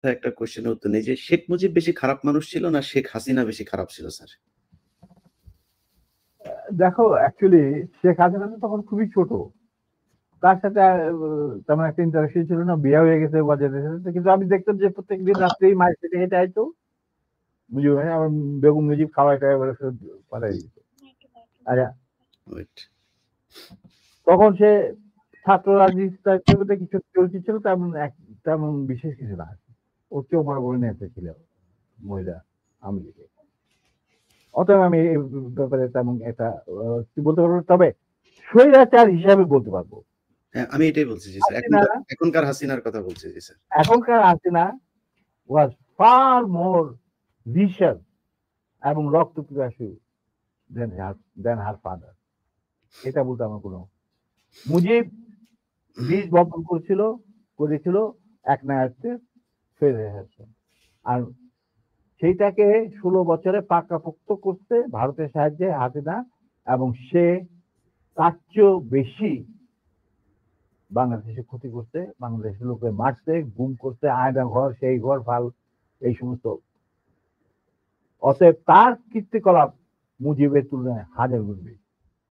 একটা কোয়েশ্চেনের উত্তর নেই যে শেখ মুজিব বেশি খারাপ মানুষ ছিল না শেখ হাসিনা বেশি খারাপ ছিল স্যার? দেখো অ্যাকচুয়ালি শেখ হাসিনা তো তখন খুবই ছোট, তার সাথে তেমন একটা ইন্টারেকশন ছিল না, বিয়ে হয়ে গেছে বাজারের সাথে, কিন্তু আমি দেখতাম যে প্রত্যেকদিন রাত্রেই মায়ের সাথে হেঁটে আইতো মুজিব ভাই, আমার বেগম মুজিব খাওয়াই টাওয়াই বলে পাঠাই দিত। আচ্ছা, তখন সে ছাত্র রাজনীতি কিছু চলছিল, তেমন তেমন বিশেষ কিছু না, ওর কেউ বড় বড় নেতা ছিল মহিলা আওয়ামী লীগে, অতএব আমি এই ব্যাপারে তেমন একটা বলতে পারবো, তবে স্বৈরাচার হিসাবে বলতে পারবো। হ্যাঁ, আমি এটাই বলছি জি স্যার, এখনকার হাসিনার কথা বলছি জি স্যার। এখনকার Hasina was far more vicious এবং রক্ত পিপাসু than her father। এটা বলতে আমার কোনো, মুজিব বীজ বপন করেছিল এক নায়ককে ফেলে আসছে, আর সেইটাকে 16 বছরে পাকাপোক্ত করতে ভারতের সাহায্যে হাসিনা, এবং সে তার চেয়েও বেশি বাংলাদেশে ক্ষতি করতে, বাংলাদেশের লোকে মারতে, গুম করতে, আয়না ঘর সেই ঘর ফাল এই সমস্ত। অতএব তার কীর্তিকলাপ মুজিবের তুলনায় হাজার গুণ বেশি।